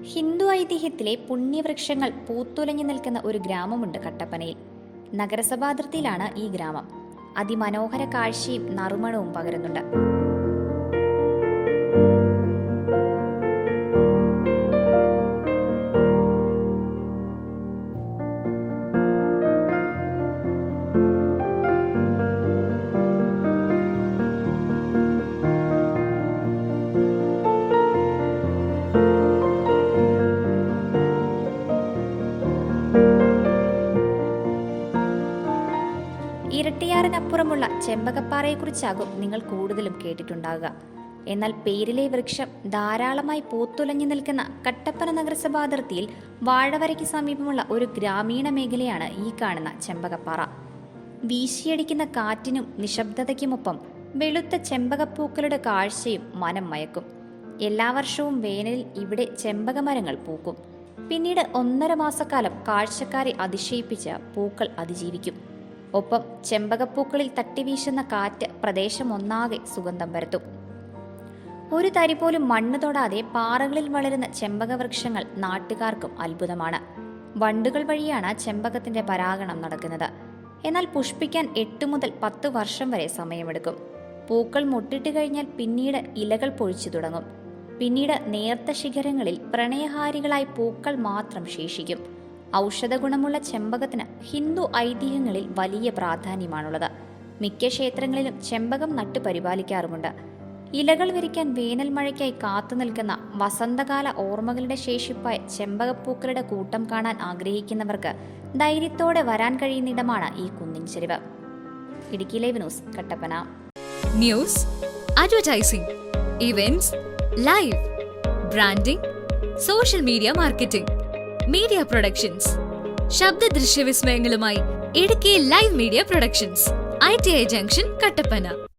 ഹിന്ദു ഐതിഹ്യത്തിലെ പുണ്യവൃക്ഷങ്ങൾ പൂത്തുലഞ്ഞു നിൽക്കുന്ന ഒരു ഗ്രാമമുണ്ട് കട്ടപ്പനയിൽ. നഗരസഭാതിർത്തിയിലാണ് ഈ ഗ്രാമം. അതിമനോഹര കാഴ്ചയും നറുമണവും പകരുന്നുണ്ട്. ഇരട്ടിയാറിനപ്പുറമുള്ള ചെമ്പകപ്പാറയെക്കുറിച്ചാകും നിങ്ങൾ കൂടുതലും കേട്ടിട്ടുണ്ടാകുക. എന്നാൽ പേരിലെ വൃക്ഷം ധാരാളമായി പൂത്തുലഞ്ഞു നിൽക്കുന്ന കട്ടപ്പന നഗരസഭാതിർത്തിയിൽ വാഴവരയ്ക്ക് സമീപമുള്ള ഒരു ഗ്രാമീണ മേഖലയാണ് ഈ കാണുന്ന ചെമ്പകപ്പാറ. വീശിയടിക്കുന്ന കാറ്റിനും നിശബ്ദതയ്ക്കുമൊപ്പം വെളുത്ത ചെമ്പകപ്പൂക്കളുടെ കാഴ്ചയും മനം മയക്കും. എല്ലാ വർഷവും വേനലിൽ ഇവിടെ ചെമ്പകമരങ്ങൾ പൂക്കും. പിന്നീട് 1.5 മാസക്കാലം കാഴ്ചക്കാരെ അതിശയിപ്പിച്ച് പൂക്കൾ അതിജീവിക്കും. ഒപ്പം ചെമ്പകപ്പൂക്കളിൽ തട്ടിവീശുന്ന കാറ്റ് പ്രദേശമൊന്നാകെ സുഗന്ധം പരത്തും. ഒരു തരി പോലും മണ്ണ് തൊടാതെ പാറകളിൽ വളരുന്ന ചെമ്പകവൃക്ഷങ്ങൾ നാട്ടുകാർക്കും അത്ഭുതമാണ്. വണ്ടുകൾ വഴിയാണ് ചെമ്പകത്തിന്റെ പരാഗണം നടക്കുന്നത്. എന്നാൽ പുഷ്പിക്കാൻ 8 മുതൽ 10 വർഷം വരെ സമയമെടുക്കും. പൂക്കൾ മുട്ടിട്ട് കഴിഞ്ഞാൽ പിന്നീട് ഇലകൾ പൊഴിച്ചു തുടങ്ങും. പിന്നീട് നേർത്ത ശിഖരങ്ങളിൽ പ്രണയഹാരികളായി പൂക്കൾ മാത്രം ശേഷിക്കും. ഔഷധ ഗുണമുള്ള ചെമ്പകത്തിന് ഹിന്ദു ഐതിഹ്യങ്ങളിൽ വലിയ പ്രാധാന്യമാണുള്ളത്. മിക്ക ക്ഷേത്രങ്ങളിലും ചെമ്പകം നട്ടു പരിപാലിക്കാറുമുണ്ട്. ഇലകൾ വിരിക്കാൻ വേനൽ മഴയ്ക്കായി കാത്തു നിൽക്കുന്ന വസന്തകാല ഓർമ്മകളുടെ ശേഷിപ്പായ ചെമ്പകപ്പൂക്കളുടെ കൂട്ടം കാണാൻ ആഗ്രഹിക്കുന്നവർക്ക് ധൈര്യത്തോടെ വരാൻ കഴിയുന്നിടമാണ് ഈ കുന്നിൻ ചെരിവ്. Idukki live news, Kattappana. News, advertising, events, live, branding, social media marketing, media productions, ശബ്ദ ദൃശ്യ വിസ്മയങ്ങളുമായി Idukki live media productions, ITI junction, Kattappana.